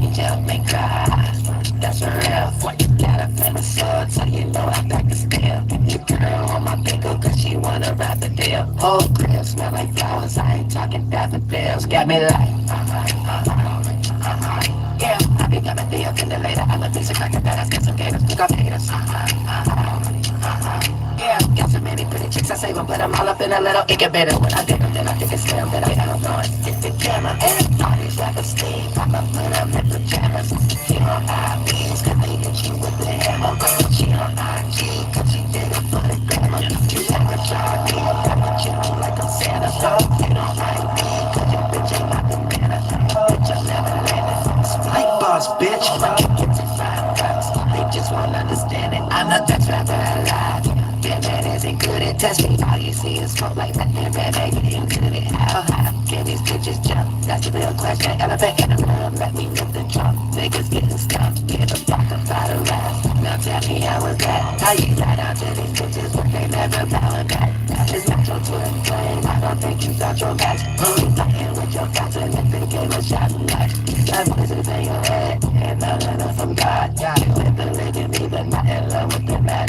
Angel make cry. That's a real fight. Got a famous sword, so you know I back the steel. Your girl on my pickle, cause she wanna wrap the deal. Whole crib smell like flowers, I ain't talking daffodils. Got me like, yeah. I be coming to your dinner later. I'm a piece of cracker that I got some gators. Pick up haters. Yeah, got so many pretty chicks, I save them, put them all up in a little incubator. When I dig them, then I think it's them, then I don't know it. Get the camera, and parties like a steam. I'ma put them in pajamas. She on IBs, cause they hit you with the hammer. She on IG, cause she did it for the glamour. You like a Charlie, I'm a chill like I'm Santa. So you don't like me, cause your bitch ain't my banana. Bitch, I never landed. Flight boss, bitch. Get to 5 bucks, they just won't understand it. I'm the best rapper alive. Yeah, man isn't good at test me. All you see is smoke like that. And red egg ain't good at how high can these bitches jump? That's the real question. Elephant in the room, let me lift the drum. Niggas getting stumped, give a fuck about a rap. Now tell me how was that? How you got out to these bitches but they never bowing back? It's natural to inflame. I don't think you thought your match. Who you playing with your thoughts and if they gave a shot and like that voices in your head and none of them from God. You live the living me, but not in love with the man.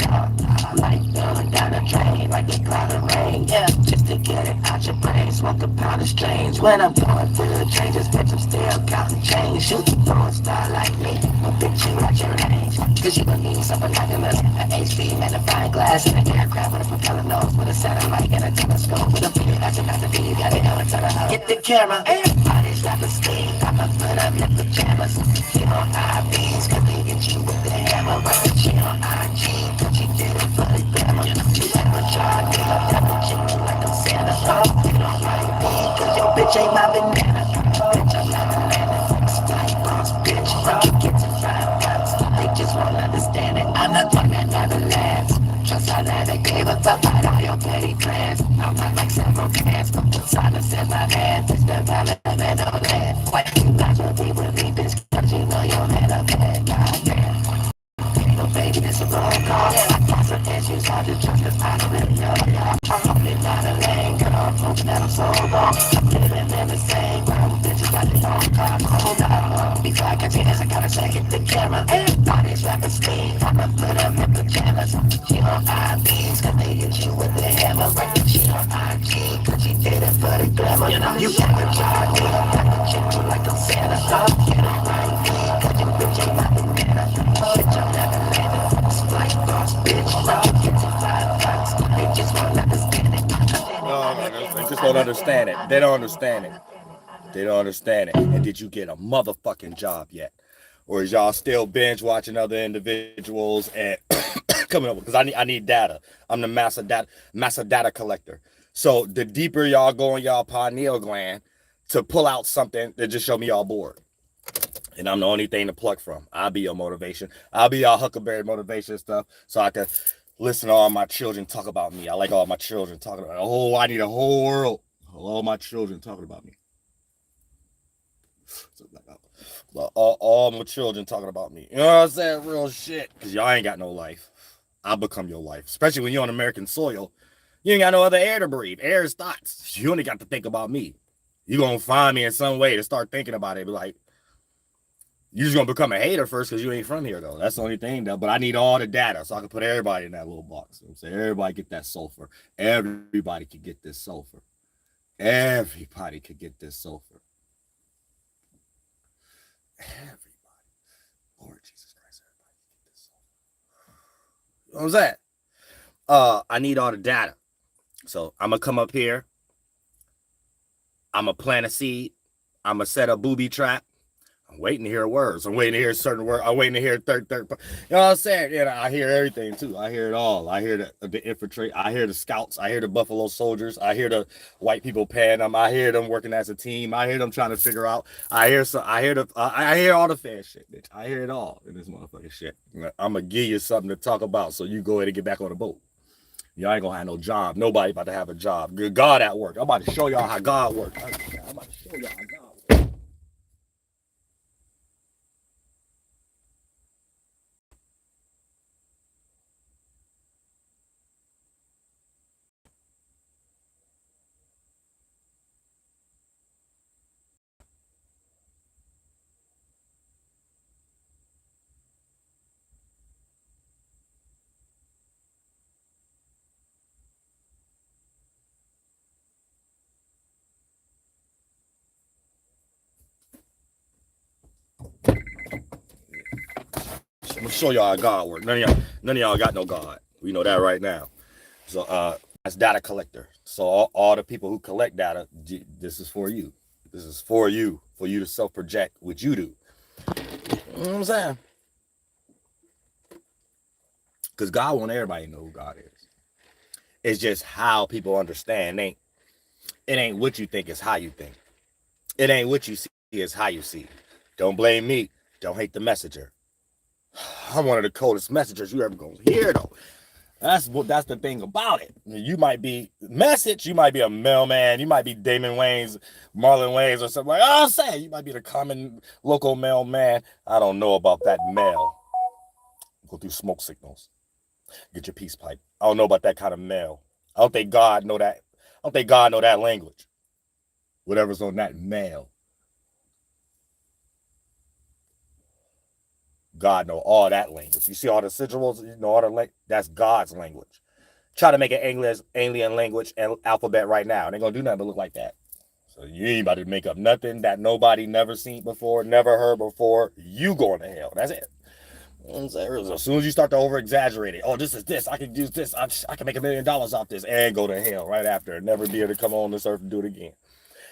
Like going down a drain, like a cloud of rain. Yeah, just to get it out your brain. Smoke a pound of strange. When I'm going through the changes, bitch, I'm still counting change. Shoot a porn star like me, a bitch you at your range. Cause you gon' need some binoculars, an HP magnifying glass, and an aircraft with a propeller nose, with a satellite and a telescope, with a video that's about to be, you gotta know it's on a hoe. Get the camera, everybody's got the steam. I'ma put up in pajamas. She on IVs, cause they get you with the hammer. But she on IG, cause she did it for the glamour. You like a Charlie, I'm a chill like I'm Santa. You don't like me, cause your bitch ain't my banana. Bitch, I'm not a landing. Flight boss, bitch. You get to 5 bucks, they just won't understand it. I'm the one that never lands. Trust I never gave a fuck about all your petty plans. I'm not like several cans, but the silence in my hand. It's the valid man on land. Why you guys will be with me, bitch? Cause you know your man a bad goddamn. No baby, this a roll call. I got some issues, hard to trust cause I don't really know y'all. I'm only not a lane girl, hoping that I'm so wrong. I'm living in the same world, bitches got their own car. Hold on, before I catch your ass, I gotta check it, the camera. Everybody's rapping Steve, I'ma put them in pajamas. She on IBs, cause they hit you with the hammer. She on IG, cause she did it for the glamour. You got a Charlie, I'm a chick like I'm Santa. You don't like me, cause your bitch ain't my banana. Bitch, I'm never landing. Flight boss, bitch. You get to 5 bucks, they just won't understand it. No, they just don't understand it. They don't understand it. They don't understand it. And did you get a motherfucking job yet? Or is y'all still binge watching other individuals and coming up with? Because I need data. I'm the massive data collector. So the deeper y'all go in y'all pineal gland to pull out something that just show me y'all bored. And I'm the only thing to pluck from. I'll be your motivation. I'll be y'all Huckleberry motivation stuff. So I can listen to all my children talk about me. I like all my children talking about. Oh, I need a whole world. All my children talking about me. All my children talking about me. You know what I'm saying? Real shit. Because y'all ain't got no life. I'll become your life. Especially when you're on American soil. You ain't got no other air to breathe. Air is thoughts. You only got to think about me. You're going to find me in some way to start thinking about it. Be like, you're just going to become a hater first because you ain't from here, though. That's the only thing, though. But I need all the data so I can put everybody in that little box. You know what I'm saying? Everybody get that sulfur. Everybody can get this sulfur. Everybody could get this sulfur. Everybody. Lord Jesus Christ, everybody can get this sulfur. You know what I'm saying? I need all the data. So I'm going to come up here. I'm going to plant a seed. I'm going to set a booby trap. I'm waiting to hear words. I'm waiting to hear certain words. I'm waiting to hear third. You know what I'm saying? Yeah, I hear everything too. I hear it all. I hear the infantry. I hear the scouts. I hear the Buffalo Soldiers. I hear the white people paying them. I hear them working as a team. I hear them trying to figure out. I hear all the fan shit, bitch. I hear it all in this motherfucking shit. I'm gonna give you something to talk about, so you go ahead and get back on the boat. Y'all ain't gonna have no job. Nobody about to have a job. God at work. I'm about to show y'all how God works. I'm about to show y'all how God works. gonna show y'all how God works. None of y'all got no God. We know that right now. So that's data collector. So all the people who collect data, this is for you. This is for you to self-project what you do. You know what I'm saying? Because God wants everybody to know who God is. It's just how people understand. It ain't what you think, it's how you think. It ain't what you see, it's how you see. Don't blame me. Don't hate the messenger. I'm one of the coldest messengers you ever gonna hear, though. That's the thing about it. You might be message, you might be a mailman, you might be Damon Wayans, Marlon Wayans, or something like that. I'll say you might be the common local mailman. I don't know about that mail. Go through smoke signals. Get your peace pipe. I don't know about that kind of mail. I don't think God know that. I don't think God know that language. Whatever's on that mail. God know all that language. You see all the sigils, you know all the language. That's God's language. Try to make an alien language and alphabet right now. They ain't gonna do nothing but look like that. So you ain't about to make up nothing that nobody never seen before, never heard before. You going to hell. That's it. As soon as you start to over exaggerate it, oh, this is this, I can use this, I can make $1 million off this, and go to hell right after, and never be able to come on this earth and do it again.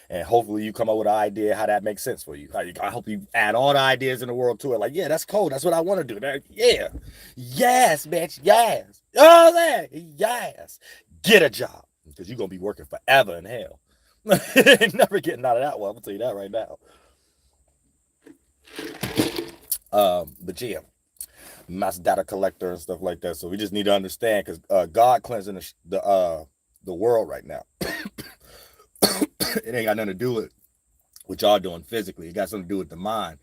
And hopefully you come up with an idea how that makes sense for you. I hope you add all the ideas in the world to it. Like, yeah, that's cool. That's what I want to do. Yeah. Yes, bitch. Yes. Oh, man. Yes. Get a job. Because you're going to be working forever in hell. Never getting out of that one. I'm going to tell you that right now. But yeah. Mass data collector and stuff like that. So we just need to understand, because God cleansing the world right now. It ain't got nothing to do with what y'all doing physically. It got something to do with the mind.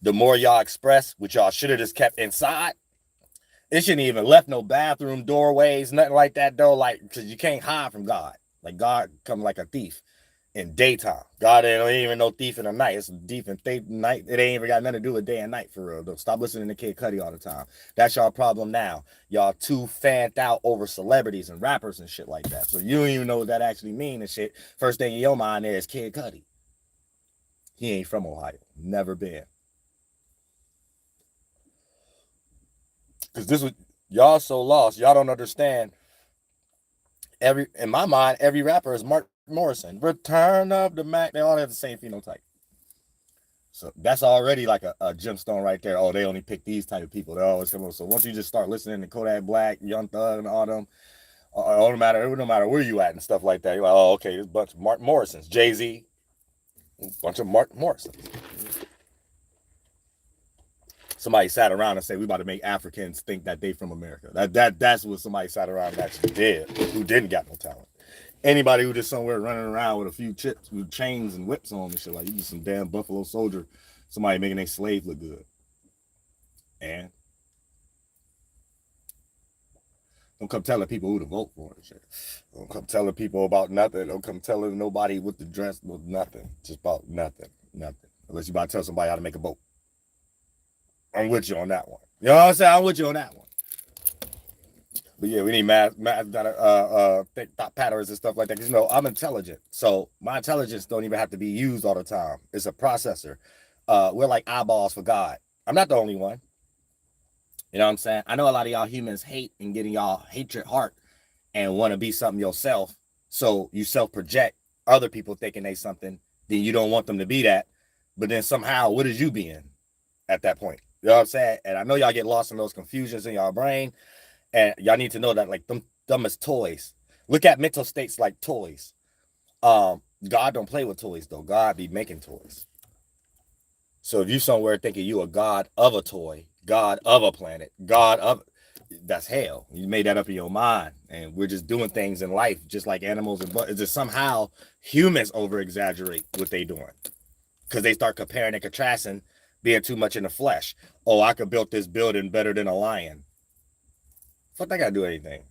The more y'all express, which y'all should have just kept inside, it shouldn't even left no bathroom doorways, nothing like that though. Like, because you can't hide from God. Like, God come like a thief in daytime. God ain't even no thief in the night. It's a thief in night. It ain't even got nothing to do with day and night for real though. Stop listening to Kid Cudi all the time. That's y'all problem now. Y'all too fanned out over celebrities and rappers and shit like that. So you don't even know what that actually mean and shit. First thing in your mind there is Kid Cudi. He ain't from Ohio. Never been. Because this was, y'all so lost. Y'all don't understand. In my mind, every rapper is Mark Morrison. Return of the Mac. They all have the same phenotype. So that's already like a gemstone right there. Oh, they only pick these type of people. They always come up. So once you just start listening to Kodak Black, Young Thug, and all them, no matter where you at and stuff like that, you're like, oh, okay, there's a bunch of Mark Morrisons. Jay-Z, a bunch of Mark Morrisons. Somebody sat around and said, we about to make Africans think that they from America. That's what somebody sat around and actually did, who didn't got no talent. Anybody who just somewhere running around with a few chips with chains and whips on and shit, like you just some damn Buffalo Soldier, somebody making their slave look good. And don't come telling people who to vote for and shit. Don't come telling people about nothing. Don't come telling nobody what to dress with, nothing. Just about nothing. Unless you about to tell somebody how to make a boat. I'm with you on that one. You know what I'm saying? I'm with you on that one. But yeah, we need math thought patterns and stuff like that. Because, you know, I'm intelligent. So my intelligence don't even have to be used all the time. It's a processor. We're like eyeballs for God. I'm not the only one. You know what I'm saying? I know a lot of y'all humans hate and get in y'all hatred heart and want to be something yourself. So you self-project other people thinking they something. Then you don't want them to be that. But then somehow, what is you being at that point? You know what I'm saying? And I know y'all get lost in those confusions in y'all brain. And y'all need to know that, like, them as toys. Look at mental states like toys. God don't play with toys, though. God be making toys. So if you somewhere thinking you a god of a toy, god of a planet, that's hell. You made that up in your mind. And we're just doing things in life just like animals. It's just somehow humans over-exaggerate what they doing. Because they start comparing and contrasting, being too much in the flesh. Oh, I could build this building better than a lion. Fuck, they gotta do anything.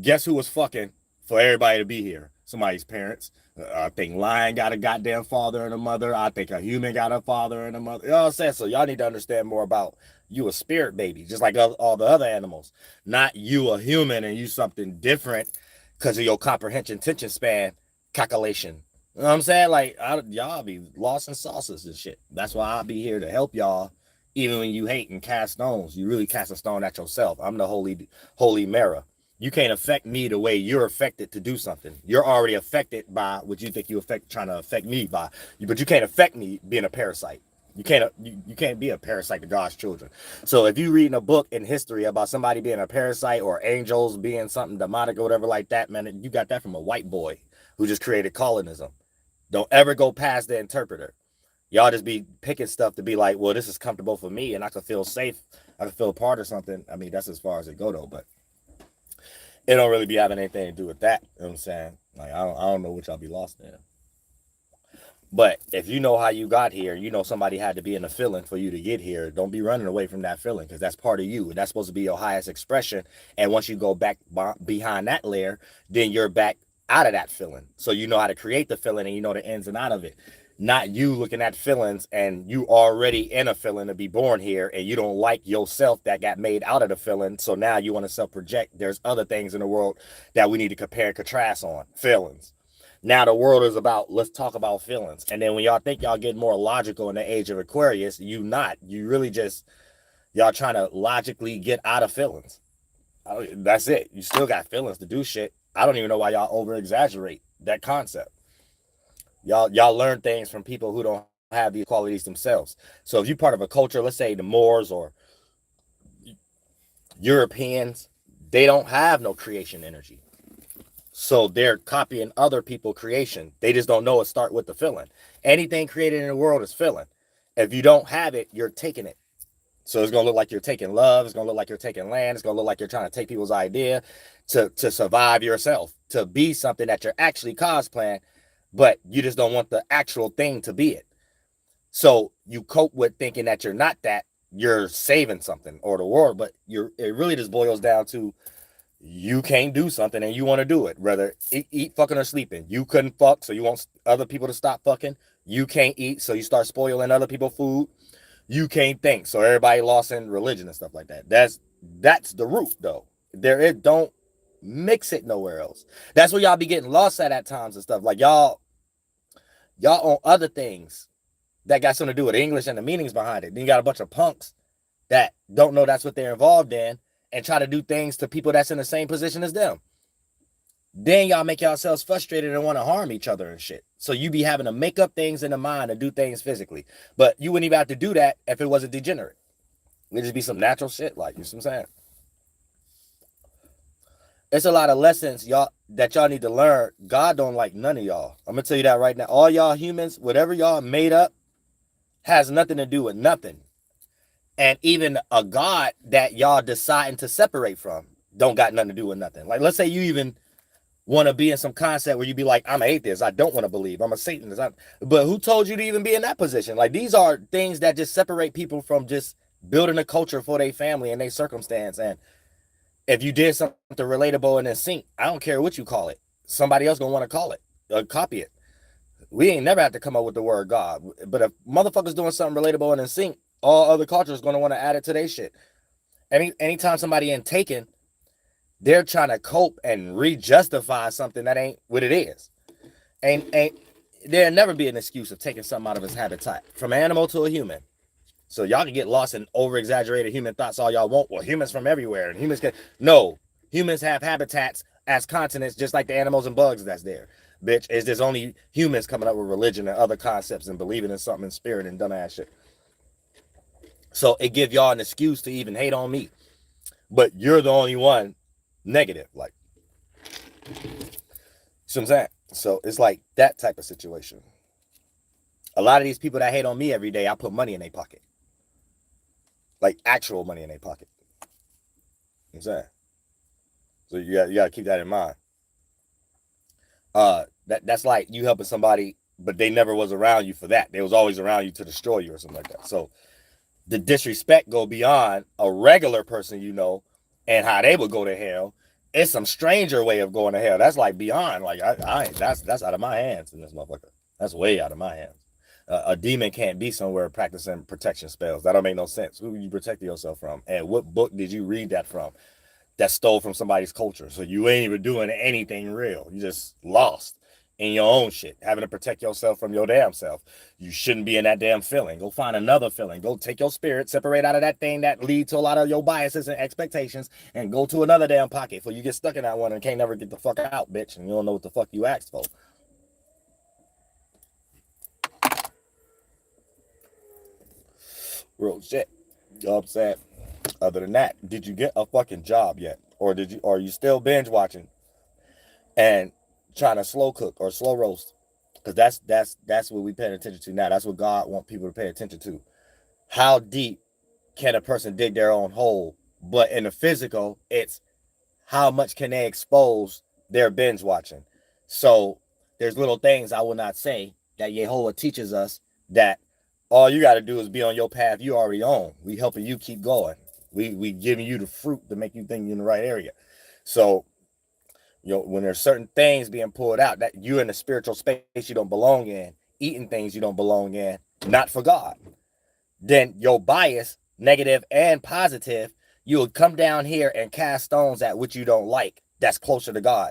Guess who was fucking for everybody to be here? Somebody's parents. I think lion got a goddamn father and a mother. I think a human got a father and a mother. You know what I'm saying? So y'all need to understand more about you a spirit baby, just like all the other animals. Not you a human and you something different because of your comprehension, attention span, calculation. You know what I'm saying? Like, y'all be lost in sauces and shit. That's why I'll be here to help y'all Even when you hate and cast stones, you really cast a stone at yourself. I'm the holy mirror. You can't affect me the way you're affected to do something. You're already affected by what you think trying to affect me by. But you can't affect me being a parasite. You can't be a parasite to God's children. So if you reading a book in history about somebody being a parasite or angels being something demonic or whatever like that, man, you got that from a white boy who just created colonism. Don't ever go past the interpreter. Y'all just be picking stuff to be like, well, this is comfortable for me and I can feel safe. I can feel part of something. I mean, that's as far as it go though, but it don't really be having anything to do with that. You know what I'm saying? Like, I don't know what y'all be lost in. But if you know how you got here, you know somebody had to be in a feeling for you to get here. Don't be running away from that feeling, because that's part of you. And that's supposed to be your highest expression. And once you go back behind that layer, then you're back out of that feeling. So you know how to create the feeling and you know the ins and out of it. Not you looking at feelings and you already in a feeling to be born here and you don't like yourself that got made out of the feeling. So now you want to self-project. There's other things in the world that we need to compare and contrast on. Feelings. Now the world is about, let's talk about feelings. And then when y'all think y'all get more logical in the age of Aquarius, you not. You really just, y'all trying to logically get out of feelings. That's it. You still got feelings to do shit. I don't even know why y'all over-exaggerate that concept. Y'all learn things from people who don't have these qualities themselves. So if you're part of a culture, let's say the Moors or Europeans, they don't have no creation energy. So they're copying other people's creation. They just don't know it start with the feeling. Anything created in the world is feeling. If you don't have it, you're taking it. So it's going to look like you're taking love. It's going to look like you're taking land. It's going to look like you're trying to take people's idea to survive yourself, to be something that you're actually cosplaying, but you just don't want the actual thing to be it. So you cope with thinking that you're not that, you're saving something or the world, but it really just boils down to you can't do something and you want to do it, whether eat, fucking, or sleeping. You couldn't fuck, so you want other people to stop fucking. You can't eat, so you start spoiling other people's food. You can't think, so everybody lost in religion and stuff like that. That's the root, though. It don't mix it nowhere else. That's where y'all be getting lost at times and stuff. Like y'all on other things that got something to do with English and the meanings behind it. Then you got a bunch of punks that don't know that's what they're involved in and try to do things to people that's in the same position as them. Then y'all make yourselves frustrated and want to harm each other and shit. So you be having to make up things in the mind and do things physically. But you wouldn't even have to do that if it wasn't degenerate. It'd just be some natural shit, like, you see what I'm saying? It's a lot of lessons that y'all need to learn. God don't like none of y'all. I'm gonna tell you that right now. All y'all humans, whatever y'all made up, has nothing to do with nothing. And even a God that y'all deciding to separate from don't got nothing to do with nothing. Like, let's say you even want to be in some concept where you be like, I'm an atheist. I don't want to believe. I'm a Satanist. But who told you to even be in that position? Like, these are things that just separate people from just building a culture for their family and their circumstance. And if you did something relatable and in sync, I don't care what you call it. Somebody else gonna want to call it or copy it. We ain't never have to come up with the word God. But if motherfuckers doing something relatable and in sync, all other cultures gonna want to add it to their shit. Anytime somebody in taken, they're trying to cope and re-justify something that ain't what it is. And there'll never be an excuse of taking something out of its habitat, from an animal to a human. So y'all can get lost in over-exaggerated human thoughts all y'all want. Well, humans from everywhere, and humans can... No, humans have habitats as continents just like the animals and bugs that's there. Bitch, it's just only humans coming up with religion and other concepts and believing in something in spirit and dumbass shit. So it give y'all an excuse to even hate on me. But you're the only one negative, like, you see what I'm saying? So it's like that type of situation. A lot of these people that hate on me every day, I put money in their pocket, like actual money in their pocket. You know what I'm saying? So you gotta keep that in mind. That's like you helping somebody, but they never was around you for that. They was always around you to destroy you or something like that. So the disrespect go beyond a regular person, you know, and how they would go to hell. It's some stranger way of going to hell. That's like beyond, like, that's out of my hands in this motherfucker. That's way out of my hands. A demon can't be somewhere practicing protection spells. That don't make no sense. Who are you protecting yourself from? And what book did you read that from that stole from somebody's culture? So you ain't even doing anything real. You just lost in your own shit, having to protect yourself from your damn self. You shouldn't be in that damn feeling. Go find another feeling. Go take your spirit, separate out of that thing that lead to a lot of your biases and expectations, and go to another damn pocket before you get stuck in that one and can't never get the fuck out, bitch, and you don't know what the fuck you asked for. Real shit. You know what I'm saying? Other than that, did you get a fucking job yet? Or are you still binge watching and trying to slow cook or slow roast? Because that's what we paying attention to now. That's what God wants people to pay attention to. How deep can a person dig their own hole? But in the physical, it's how much can they expose their binge watching? So there's little things I will not say that YAHL'HO teaches us, that all you got to do is be on your path you already on. We helping you keep going. We giving you the fruit to make you think you're in the right area. So, you know, when there's certain things being pulled out, that you're in a spiritual space you don't belong in, eating things you don't belong in, not for God, then your bias, negative and positive, you will come down here and cast stones at what you don't like that's closer to God.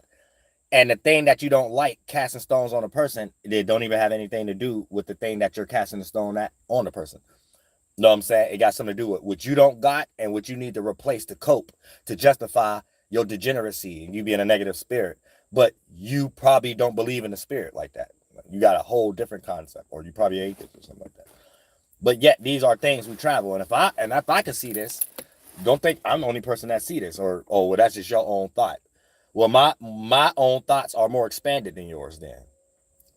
And the thing that you don't like, casting stones on a person, they don't even have anything to do with the thing that you're casting the stone at on the person. You know what I'm saying? It got something to do with what you don't got and what you need to replace to cope, to justify your degeneracy and you being a negative spirit. But you probably don't believe in the spirit like that. You got a whole different concept, or you probably ate this or something like that. But yet these are things we travel. And if I can see this, don't think I'm the only person that see this, or, oh, well, that's just your own thought. Well, my own thoughts are more expanded than yours then.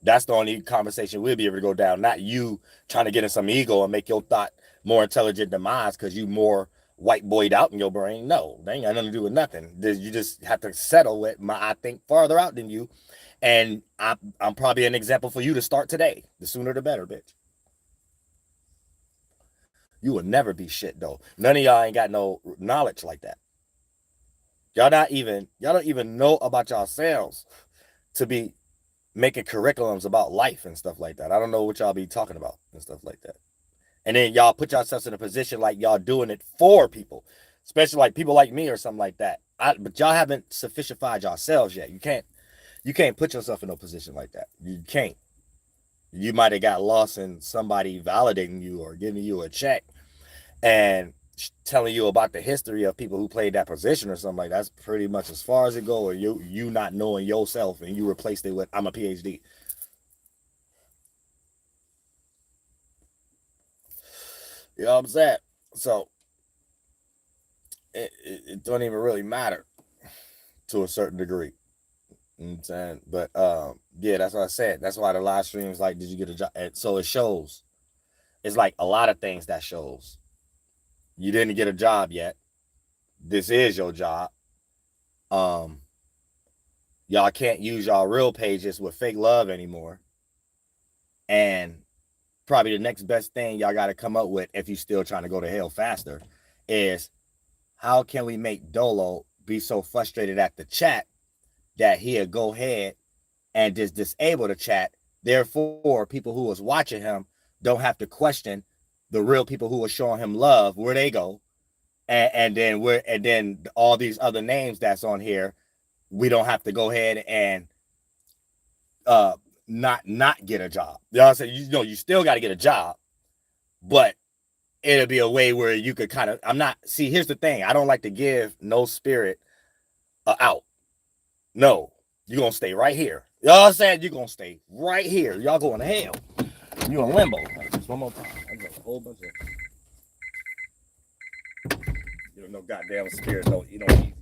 That's the only conversation we'll be able to go down. Not you trying to get in some ego and make your thought more intelligent than mine because you more white boyed out in your brain. No, they ain't got nothing to do with nothing. You just have to settle with I think farther out than you. And I'm probably an example for you to start today. The sooner the better, bitch. You will never be shit, though. None of y'all ain't got no knowledge like that. Y'all don't even know about yourselves to be making curriculums about life and stuff like that. I don't know what y'all be talking about and stuff like that. And then y'all put yourselves in a position like y'all doing it for people, especially like people like me or something like that. But y'all haven't sufficientified yourselves yet. You can't put yourself in a position like that. You can't. You might have got lost in somebody validating you or giving you a check and telling you about the history of people who played that position or something like that. That's pretty much as far as it goes. Or you not knowing yourself and you replaced it with I'm a PhD. You know what I'm saying? So it don't even really matter to a certain degree. You know what I'm saying? But yeah, that's what I said. That's why the live streams, like, did you get a job? So it shows. It's like a lot of things that shows. You didn't get a job yet. This is your job. Y'all can't use y'all real pages with fake love anymore. And probably the next best thing y'all got to come up with, if you still trying to go to hell faster, is how can we make Dolo be so frustrated at the chat that he'll go ahead and just disable the chat. Therefore, people who was watching him don't have to question the real people who are showing him love, where they go. And then all these other names that's on here, we don't have to go ahead and not get a job. You know what I'm saying? You still got to get a job, but it'll be a way where you could kind of, here's the thing. I don't like to give no spirit out. No, you're going to stay right here. You know what I'm saying? You're going to stay right here. Y'all going to hell. You in limbo. Just one more time. I got a whole bunch of, no goddamn spirit, no easy way out.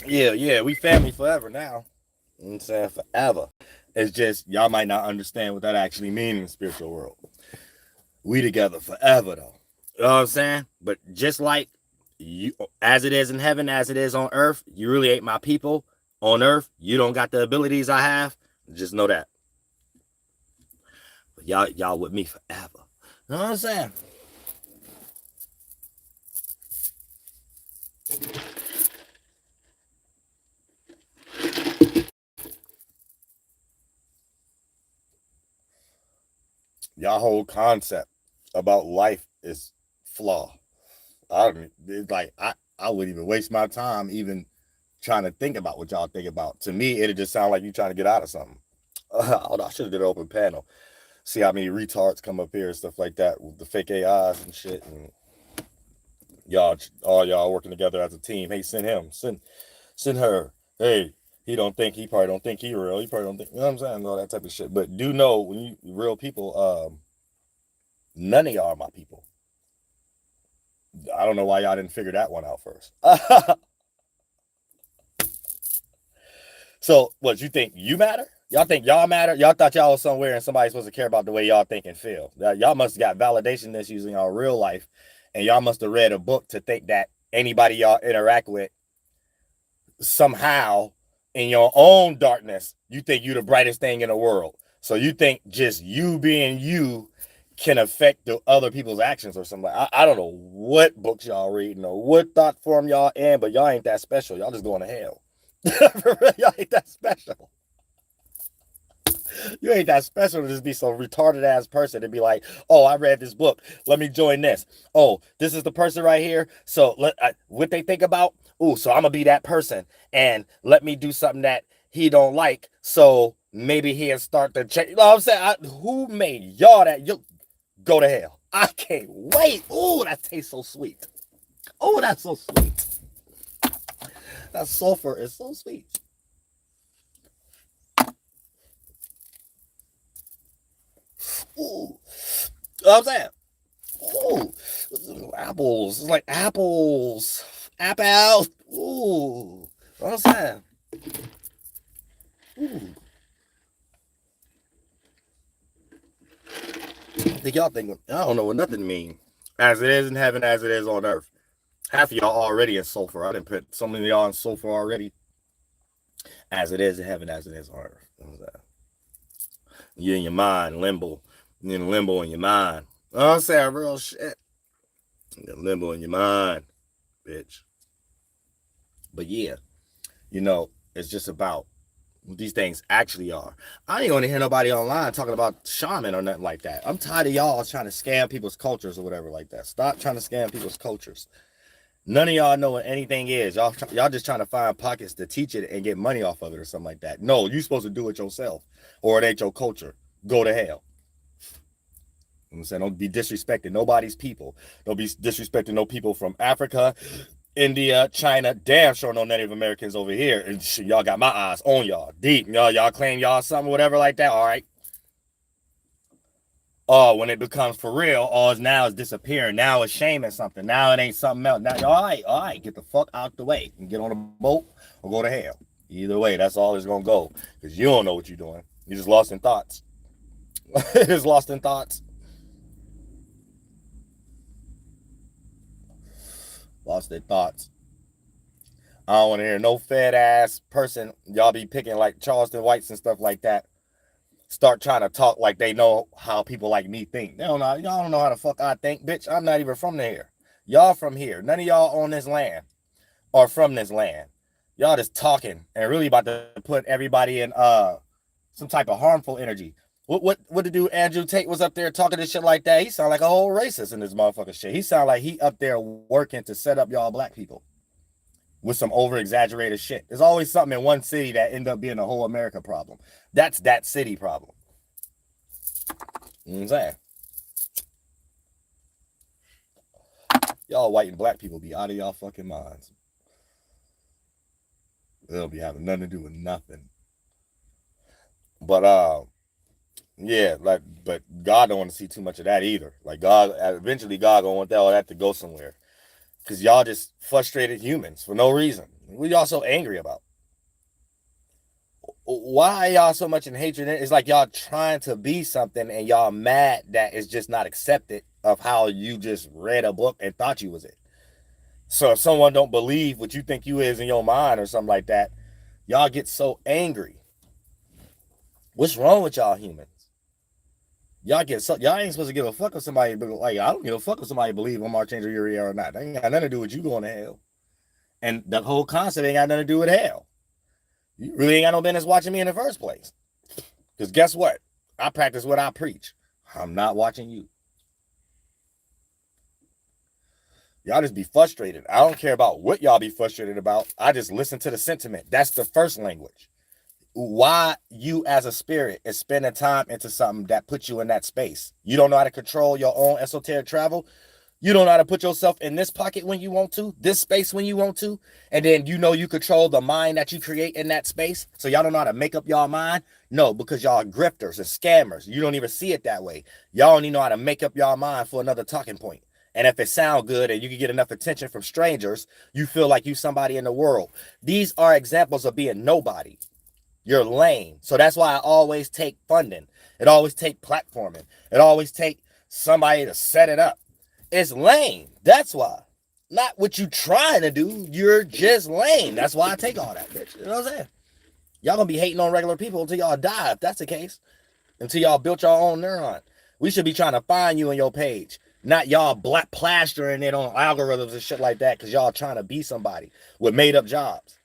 Yeah, we family forever now. You know what I'm saying? Forever. It's just, y'all might not understand what that actually means in the spiritual world. We together forever, though. You know what I'm saying? But just like You, as it is in heaven, as it is on earth, you really ain't my people. On earth, you don't got the abilities I have. Just know that. But y'all with me forever. You know what I'm saying? Y'all whole concept about life is flawed. I wouldn't even waste my time even trying to think about what y'all think about. To me, it'd just sound like you trying to get out of something. I should have did an open panel. See how many retards come up here and stuff like that with the fake AIs and shit. And all y'all working together as a team. Hey, send him. Send her. Hey, he probably don't think he real. He probably don't think, you know what I'm saying? All that type of shit. But do know when you real people, none of y'all are my people. I don't know why y'all didn't figure that one out first. So, what, you think you matter? Y'all think y'all matter? Y'all thought y'all was somewhere and somebody's supposed to care about the way y'all think and feel. Y'all must have got validation issues in y'all real life, and y'all must have read a book to think that anybody y'all interact with somehow in your own darkness, you think you the brightest thing in the world. So you think just you being you can affect the other people's actions or something. I don't know what books y'all reading or what thought form y'all in, but y'all ain't that special. Y'all just going to hell. Y'all ain't that special. You ain't that special to just be some retarded ass person and be like, oh, I read this book. Let me join this. Oh, this is the person right here. So what they think about? Oh, so I'm gonna be that person and let me do something that he don't like. So maybe he'll start to change. You know what I'm saying? Who made y'all that? You go to hell. I can't wait. Oh, that tastes so sweet. Oh, that's so sweet. That sulfur is so sweet. Ooh. You know what I'm saying? Ooh. Apples. It's like apples. Apples. Ooh. You know what I'm saying? Ooh. I think y'all think, I don't know what nothing mean. As it is in heaven, as it is on earth. Half of y'all already in sulfur. I didn't put some of y'all in sulfur already. As it is in heaven, as it is on earth. You know what I'm saying? You're in your mind, limbo. You're in limbo in your mind. You know what I'm saying? Real shit. You're in limbo in your mind, bitch. But yeah, you know, it's just about what these things actually are. I ain't gonna hear nobody online talking about shaman or nothing like that. I'm tired of y'all trying to scam people's cultures or whatever like that. Stop trying to scam people's cultures. None of y'all know what anything is. Y'all just trying to find pockets to teach it and get money off of it or something like that. No, you supposed to do it yourself, or it ain't your culture. Go to hell. I'm saying, don't be disrespecting nobody's people. Don't be disrespecting no people from Africa, India, China. Damn sure no Native Americans over here. And y'all got my eyes on y'all deep. Y'all claim y'all something, whatever like that. All right. Oh, when it becomes for real, now it's disappearing. Now it's shaming something. Now it ain't something else. Now, all right, get the fuck out the way and get on a boat or go to hell. Either way, that's all it's gonna go. Because you don't know what you're doing. You're just lost in thoughts. Just lost in thoughts. Lost their thoughts. I don't want to hear no fed ass person. Y'all be picking like Charleston Whites and stuff like that. Start trying to talk like they know how people like me think. Y'all don't know how the fuck I think, bitch. I'm not even from here. Y'all from here. None of y'all on this land or from this land. Y'all just talking and really about to put everybody in some type of harmful energy. What to do? Andrew Tate was up there talking this shit like that. He sound like a whole racist in this motherfucker shit. He sound like he up there working to set up y'all black people with some over exaggerated shit. There's always something in one city that end up being a whole America problem. That's that city problem. You know what I'm saying? Y'all white and black people be out of y'all fucking minds. They'll be having nothing to do with nothing. But yeah, but God don't want to see too much of that either. Like eventually God gonna want all that to go somewhere. Cause y'all just frustrated humans for no reason. What y'all so angry about? Why are y'all so much in hatred? It's like y'all trying to be something and y'all mad that it's just not accepted of how you just read a book and thought you was it. So if someone don't believe what you think you is in your mind or something like that, y'all get so angry. What's wrong with y'all humans? Y'all ain't supposed to give a fuck if somebody, like, I don't give a fuck if somebody believe I'm Archangel Uriel or not. That ain't got nothing to do with you going to hell. And the whole concept ain't got nothing to do with hell. You really ain't got no business watching me in the first place. Because guess what? I practice what I preach. I'm not watching you. Y'all just be frustrated. I don't care about what y'all be frustrated about. I just listen to the sentiment. That's the first language. Why you as a spirit is spending time into something that puts you in that space. You don't know how to control your own esoteric travel. You don't know how to put yourself in this pocket when you want to, this space when you want to, and then you know you control the mind that you create in that space. So y'all don't know how to make up y'all mind? No, because y'all are grifters and scammers. You don't even see it that way. Y'all only know how to make up y'all mind for another talking point. And if it sounds good and you can get enough attention from strangers, you feel like you somebody in the world. These are examples of being nobody. You're lame. So that's why I always take funding. It always take platforming. It always take somebody to set it up. It's lame. That's why. Not what you trying to do. You're just lame. That's why I take all that, bitch. You know what I'm saying? Y'all gonna be hating on regular people until y'all die, if that's the case. Until y'all built your own neuron. We should be trying to find you on your page. Not y'all black plastering it on algorithms and shit like that because y'all trying to be somebody with made up jobs.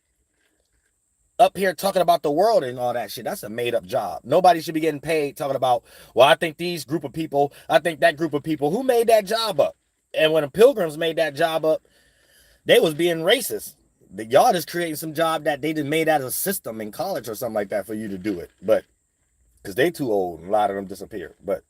Up here talking about the world and all that shit, that's a made-up job. Nobody should be getting paid talking about, well, I think these group of people, I think that group of people. Who made that job up? And when the Pilgrims made that job up, they was being racist. Y'all just creating some job that they just made out of a system in college or something like that for you to do it. But because they too old and a lot of them disappeared. But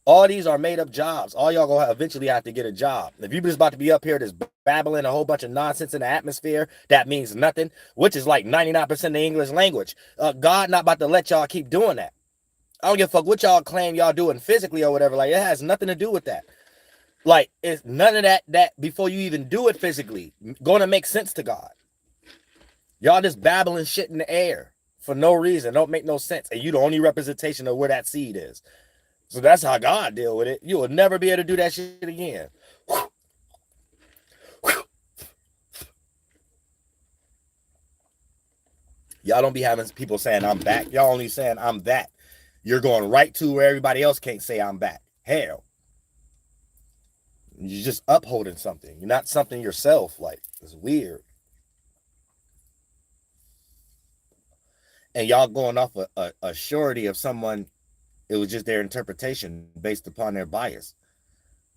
all these are made-up jobs. All y'all gonna eventually have to get a job. If you're just about to be up here just babbling a whole bunch of nonsense in the atmosphere, that means nothing, which is like 99% of the English language. God not about to let y'all keep doing that. I don't give a fuck what y'all claim y'all doing physically or whatever. Like, it has nothing to do with that. Like, it's none of that before you even do it physically going to make sense to God. Y'all just babbling shit in the air for no reason. Don't make no sense. And you the only representation of where that seed is. So that's how God deal with it. You will never be able to do that shit again. Y'all don't be having people saying I'm back. Y'all only saying I'm that. You're going right to where everybody else can't say I'm back. Hell. You're just upholding something. You're not something yourself. Like, it's weird. And y'all going off a surety of someone. It was just their interpretation based upon their bias.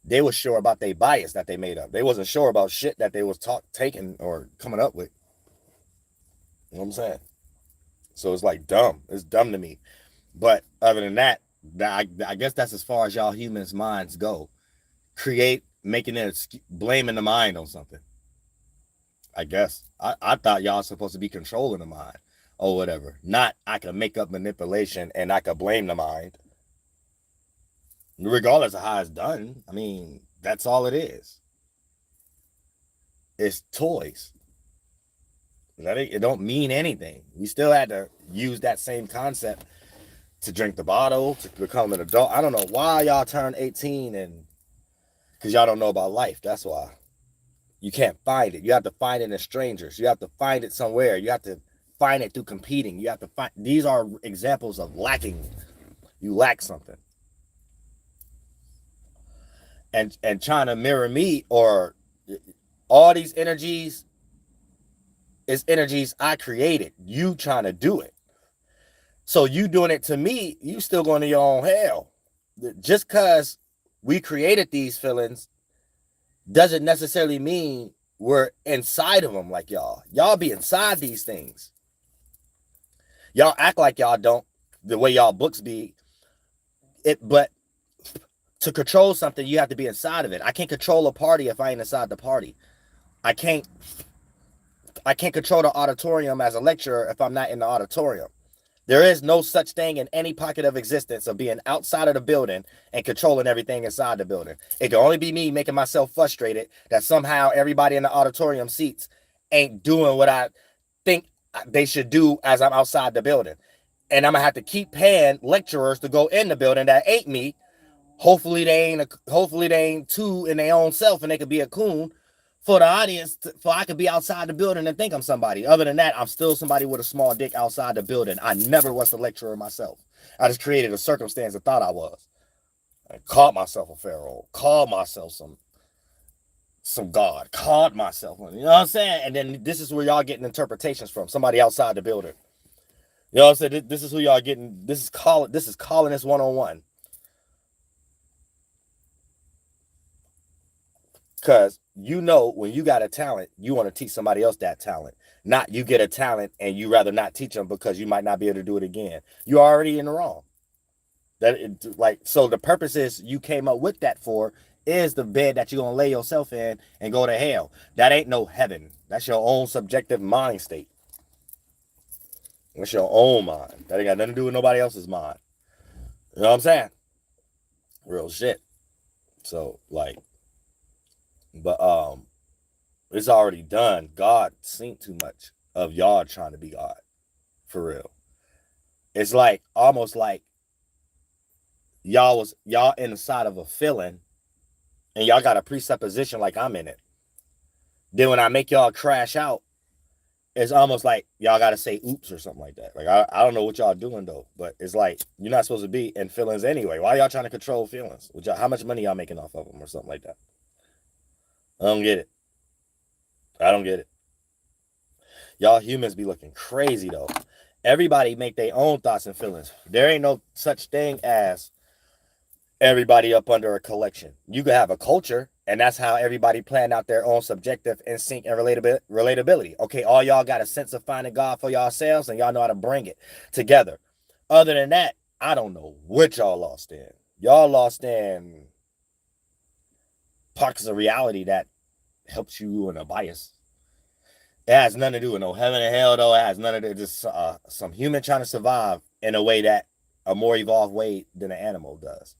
They were sure about their bias that they made up. They wasn't sure about shit that they was taking or coming up with. You know what I'm saying? So it's like dumb. It's dumb to me. But other than that, I guess that's as far as y'all humans' minds go. Making it, blaming the mind on something. I guess. I thought y'all supposed to be controlling the mind or whatever. Not I can make up manipulation and I can blame the mind. Regardless of how it's done. I mean, that's all it is. It's toys. It don't mean anything. We still had to use that same concept to drink the bottle, to become an adult. I don't know why y'all turn 18 and because y'all don't know about life. That's why. You can't find it. You have to find it in strangers. You have to find it somewhere. You have to find it through competing. You have to find. These are examples of lacking. You lack something. And trying to mirror me or all these energies is energies I created. You trying to do it. So you doing it to me, you still going to your own hell. Just because we created these feelings doesn't necessarily mean we're inside of them like y'all. Y'all be inside these things. Y'all act like y'all don't, the way y'all books be. But to control something, you have to be inside of it. I can't control a party if I ain't inside the party. I can't control the auditorium as a lecturer if I'm not in the auditorium. There is no such thing in any pocket of existence of being outside of the building and controlling everything inside the building. It can only be me making myself frustrated that somehow everybody in the auditorium seats ain't doing what I think they should do as I'm outside the building. And I'm going to have to keep paying lecturers to go in the building that ain't me. Hopefully they ain't two in their own self and they could be a coon. for the audience, for I could be outside the building and think I'm somebody. Other than that, I'm still somebody with a small dick outside the building. I never was the lecturer myself. I just created a circumstance that thought I was. I called myself a pharaoh, called myself some god, called myself one. You know what I'm saying? And then this is where y'all getting interpretations from. Somebody outside the building. You know what I'm saying? This is who y'all getting. This is calling this 1-on-1. Because you know when you got a talent, you want to teach somebody else that talent. Not you get a talent and you rather not teach them because you might not be able to do it again. You're already in the wrong. So the purpose is you came up with that for is the bed that you're going to lay yourself in and go to hell. That ain't no heaven. That's your own subjective mind state. That's your own mind. That ain't got nothing to do with nobody else's mind. You know what I'm saying? Real shit. So, like, but it's already done. God seen too much of y'all trying to be God. For real. It's like almost like y'all inside of a feeling and y'all got a presupposition like I'm in it. Then when I make y'all crash out, it's almost like y'all got to say oops or something like that. Like, I don't know what y'all doing though, but it's like you're not supposed to be in feelings anyway. Why y'all trying to control feelings? How much money y'all making off of them or something like that? I don't get it. I don't get it. Y'all humans be looking crazy though. Everybody make their own thoughts and feelings. There ain't no such thing as everybody up under a collection. You could have a culture, and that's how everybody plan out their own subjective instinct and relatability. Okay, all y'all got a sense of finding God for yourselves, and y'all know how to bring it together. Other than that, I don't know what y'all lost in. Y'all lost in pockets of reality that helps you in a bias. It has nothing to do with no heaven and hell, though. It has nothing to do with just some human trying to survive in a way that a more evolved way than an animal does.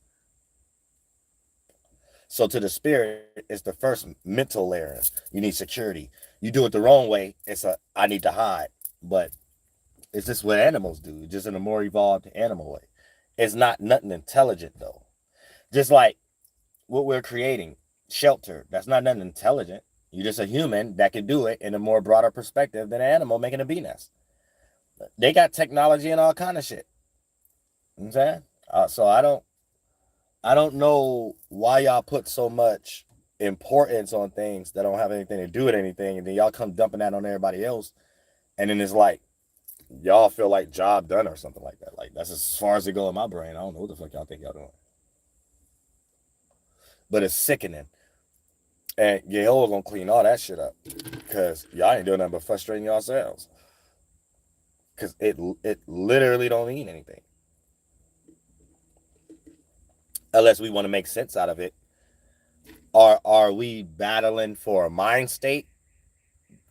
So to the spirit, it's the first mental layer. You need security. You do it the wrong way, it's I need to hide. But it's just what animals do, just in a more evolved animal way. It's not nothing intelligent, though. Just like what we're creating, shelter, that's not nothing intelligent. You're just a human that can do it in a more broader perspective than an animal making a bee nest. They got technology and all kind of shit. You know what I'm saying? So I don't know why y'all put so much importance on things that don't have anything to do with anything, and then y'all come dumping that on everybody else, and then it's like y'all feel like job done or something like that. Like that's as far as it go in my brain. I don't know what the fuck y'all think y'all doing, but it's sickening. And YAHL'HO gonna clean all that shit up because y'all ain't doing nothing but frustrating yourselves. Because it literally don't mean anything. Unless we want to make sense out of it. Are we battling for a mind state?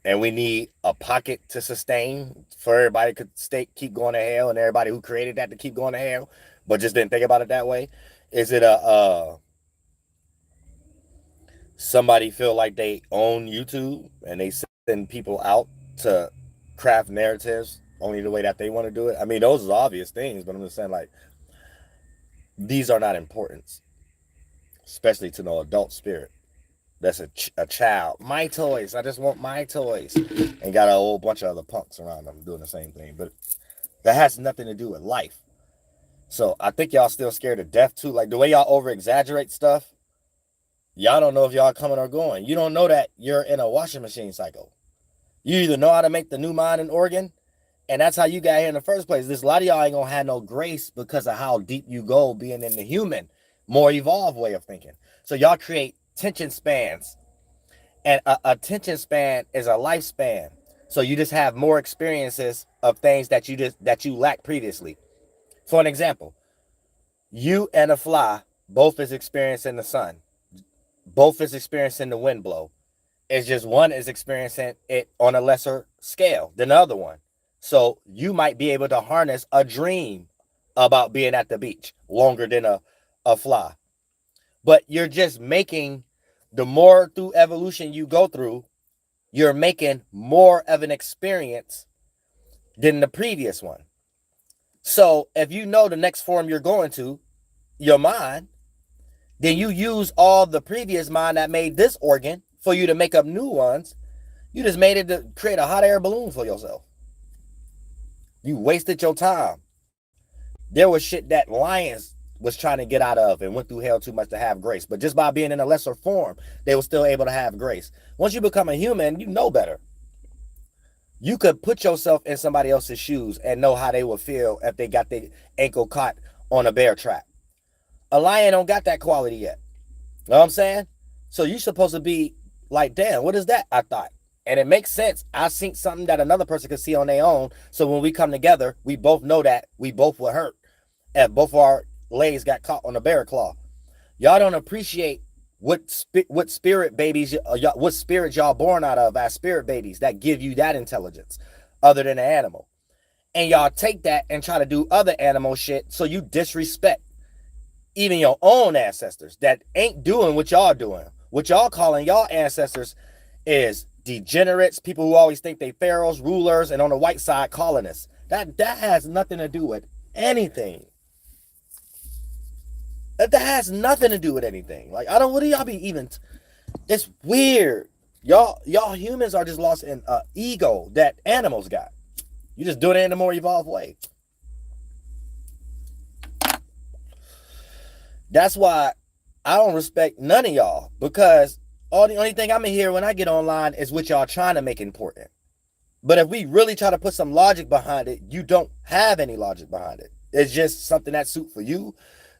And we need a pocket to sustain for everybody could keep going to hell and everybody who created that to keep going to hell, but just didn't think about it that way? Is it somebody feel like they own YouTube and they send people out to craft narratives only the way that they want to do it? I mean, those are obvious things, but I'm just saying, like, these are not important, especially to no adult spirit. That's a child. My toys. I just want my toys. And got a whole bunch of other punks around them doing the same thing. But that has nothing to do with life. So I think y'all still scared of death too. Like the way y'all over-exaggerate stuff, y'all don't know if y'all coming or going. You don't know that you're in a washing machine cycle. You either know how to make the new mind and organ, and that's how you got here in the first place. There's a lot of y'all ain't gonna have no grace because of how deep you go being in the human, more evolved way of thinking. So y'all create tension spans. And a attention span is a lifespan. So you just have more experiences of things that you lacked previously. For an example, you and a fly both is experiencing the sun. Both is experiencing the wind blow. It's just one is experiencing it on a lesser scale than the other one. So you might be able to harness a dream about being at the beach longer than a fly. But you're just making, the more through evolution you go through, you're making more of an experience than the previous one. So if you know the next form you're going to, your mind, then you use all the previous mind that made this organ for you to make up new ones. You just made it to create a hot air balloon for yourself. You wasted your time. There was shit that lions was trying to get out of and went through hell too much to have grace. But just by being in a lesser form, they were still able to have grace. Once you become a human, you know better. You could put yourself in somebody else's shoes and know how they would feel if they got their ankle caught on a bear trap. A lion don't got that quality yet. You know what I'm saying? So you're supposed to be like, damn, what is that? I thought. And it makes sense. I seen something that another person could see on their own. So when we come together, we both know that we both were hurt. And both of our legs got caught on a bear claw. Y'all don't appreciate what spirit babies, what spirit y'all born out of as spirit babies that give you that intelligence other than an animal. And y'all take that and try to do other animal shit. So you disrespect even your own ancestors that ain't doing what y'all doing. What y'all calling y'all ancestors is degenerates, people who always think they pharaohs, rulers, and on the white side colonists. That has nothing to do with anything. That has nothing to do with anything. Like, I don't, what do y'all be even, it's weird. Y'all humans are just lost in ego that animals got. You just do it in a more evolved way. That's why I don't respect none of y'all, because the only thing I'm gonna hear when I get online is what y'all trying to make important. But if we really try to put some logic behind it, you don't have any logic behind it. It's just something that suit for you.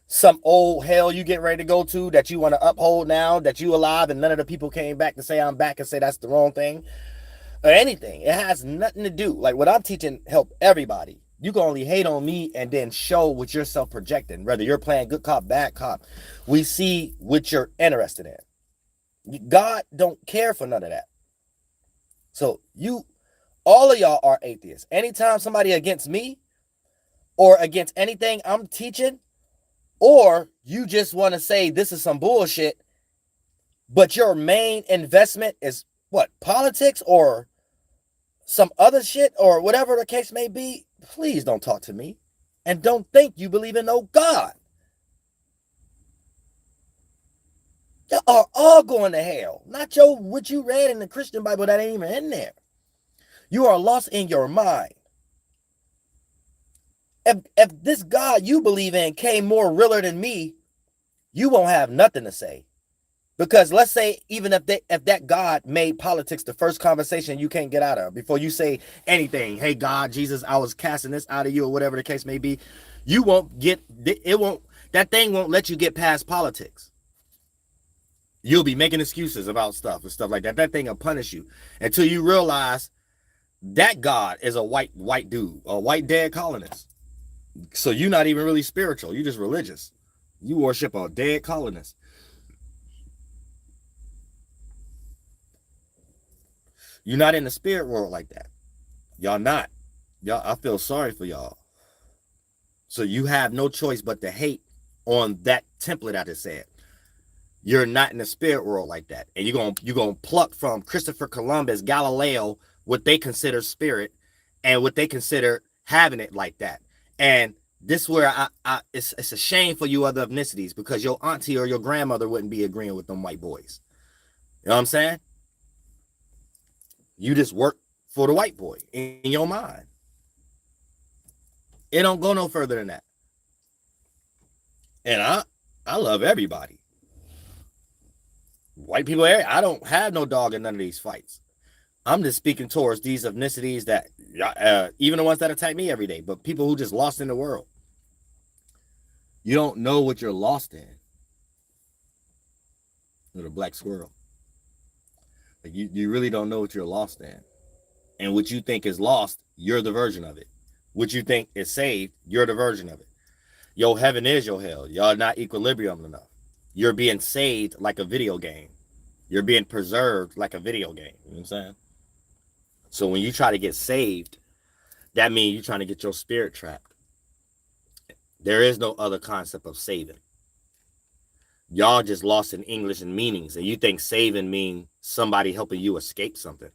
Some old hell you get ready to go to that you want to uphold now that you alive and none of the people came back to say I'm back and say that's the wrong thing or anything. It has nothing to do. Like what I'm teaching help everybody. You can only hate on me and then show what you're self-projecting, whether you're playing good cop, bad cop. We see what you're interested in. God don't care for none of that. So all of y'all are atheists. Anytime somebody against me or against anything I'm teaching, or you just want to say this is some bullshit, but your main investment is what? Politics or some other shit or whatever the case may be, please don't talk to me. And don't think you believe in no God. Y'all are all going to hell. Not what you read in the Christian Bible that ain't even in there. You are lost in your mind. If this God you believe in came more realer than me, you won't have nothing to say. Because let's say even if that God made politics the first conversation you can't get out of before you say anything, hey God, Jesus, I was casting this out of you or whatever the case may be, you won't get that thing won't let you get past politics. You'll be making excuses about stuff and stuff like that. That thing will punish you until you realize that God is a white dude, a white dead colonist. So you're not even really spiritual. You're just religious. You worship a dead colonist. You're not in the spirit world like that. Y'all not. Y'all, I feel sorry for y'all. So you have no choice but to hate on that template I just said. You're not in the spirit world like that. And you're gonna pluck from Christopher Columbus, Galileo, what they consider spirit and what they consider having it like that. And this is where it's a shame for you other ethnicities, because your auntie or your grandmother wouldn't be agreeing with them white boys. You know what I'm saying? You just work for the white boy in your mind. It don't go no further than that. And I love everybody. White people, I don't have no dog in none of these fights. I'm just speaking towards these ethnicities that, even the ones that attack me every day, but people who just lost in the world. You don't know what you're lost in. You're the black squirrel. Like you really don't know what you're lost in. And what you think is lost, you're the version of it. What you think is saved, you're the version of it. Your heaven is your hell. Y'all not equilibrium enough. You're being saved like a video game. You're being preserved like a video game. You know what I'm saying? So when you try to get saved, that means you're trying to get your spirit trapped. There is no other concept of saving. Y'all just lost in English and meanings, and you think saving means somebody helping you escape something.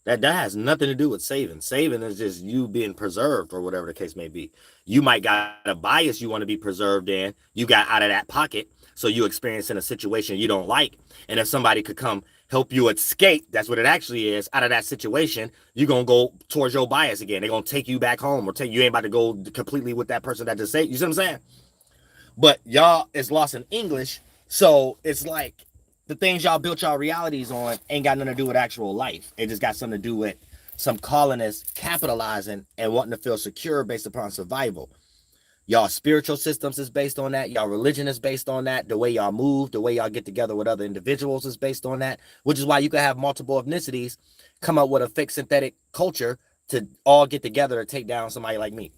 That has nothing to do with saving. Saving is just you being preserved or whatever the case may be. You might got a bias you want to be preserved in. You got out of that pocket, so you experience in a situation you don't like. And if somebody could come help you escape. That's what it actually is. Out of that situation, you're going to go towards your bias again. They're going to take you back home, or you ain't about to go completely with that person that just said, you see what I'm saying? But y'all is lost in English. So it's like the things y'all built y'all realities on ain't got nothing to do with actual life. It just got something to do with some colonists capitalizing and wanting to feel secure based upon survival. Y'all spiritual systems is based on that. Y'all religion is based on that. The way y'all move, the way y'all get together with other individuals is based on that, which is why you can have multiple ethnicities come up with a fake synthetic culture to all get together to take down somebody like me.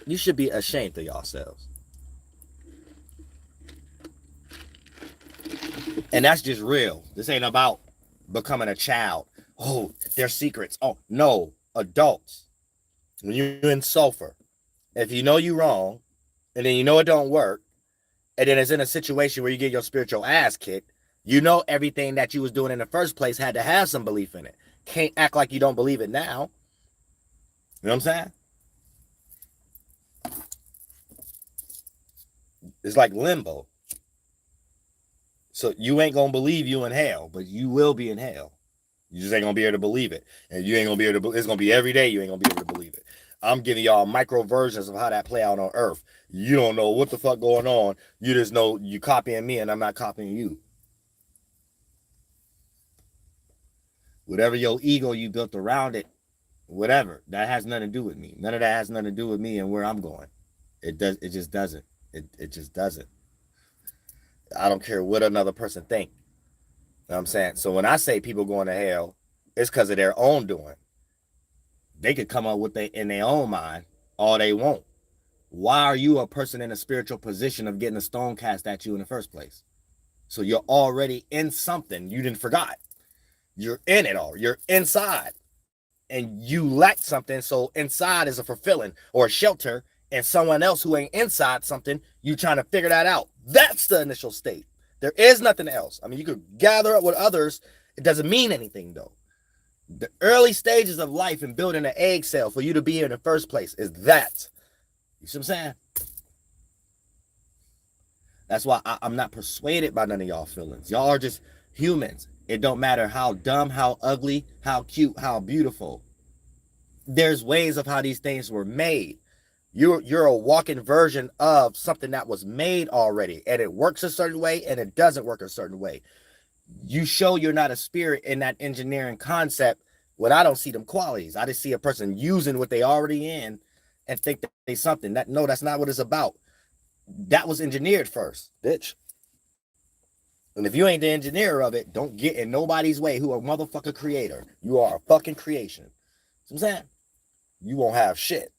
You should be ashamed of yourselves. And that's just real. This ain't about becoming a child. Oh, their secrets. Oh, no, adults. When you're in sulfur, if you know you're wrong, and then you know it don't work, and then it's in a situation where you get your spiritual ass kicked, you know everything that you was doing in the first place had to have some belief in it. Can't act like you don't believe it now. You know what I'm saying? It's like limbo. So you ain't gonna believe you in hell, but you will be in hell. You just ain't gonna be able to believe it. And you ain't gonna be able to, it's gonna be every day you ain't gonna be able to believe it. I'm giving y'all micro versions of how that play out on earth. You don't know what the fuck going on. You just know you copying me and I'm not copying you. Whatever your ego you built around it, whatever, that has nothing to do with me. None of that has nothing to do with me and where I'm going. It just doesn't. It just doesn't. I don't care what another person think. You know what I'm saying? So when I say people going to hell, it's because of their own doing. They could come up with in their own mind all they want. Why are you a person in a spiritual position of getting a stone cast at you in the first place? So you're already in something you didn't forgot. You're in it all. You're inside. And you lack something. So inside is a fulfilling or a shelter. And someone else who ain't inside something, you trying to figure that out. That's the initial state. There is nothing else. I mean, you could gather up with others. It doesn't mean anything, though. The early stages of life and building an egg cell for you to be here in the first place is that. You see what I'm saying? That's why I'm not persuaded by none of y'all feelings. Y'all are just humans. It don't matter how dumb, how ugly, how cute, how beautiful. There's ways of how these things were made. You're a walking version of something that was made already, and it works a certain way and it doesn't work a certain way. You show you're not a spirit in that engineering concept when I don't see them qualities. I just see a person using what they already in and think that they something. No, that's not what it's about. That was engineered first, bitch. And if you ain't the engineer of it, don't get in nobody's way who a motherfucker creator. You are a fucking creation. See what I'm saying? You won't have shit.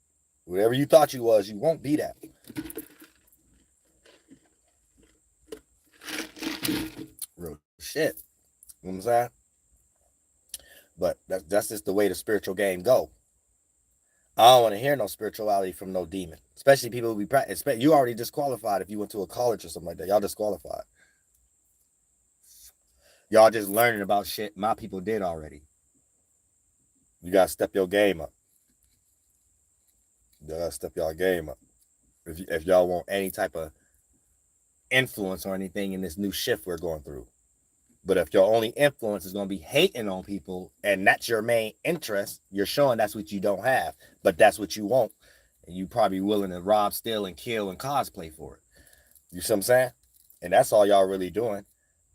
Whatever you thought you was, you won't be that. Real shit. You know what I'm saying? But that's just the way the spiritual game go. I don't want to hear no spirituality from no demon. Especially people who be practicing. You already disqualified if you went to a college or something like that. Y'all disqualified. Y'all just learning about shit my people did already. You gotta step your game up. You gotta step y'all game up. If y'all want any type of influence or anything in this new shift we're going through. But if your only influence is going to be hating on people and that's your main interest, you're showing that's what you don't have, but that's what you want. And you probably willing to rob, steal, and kill and cosplay for it. You see what I'm saying? And that's all y'all really doing.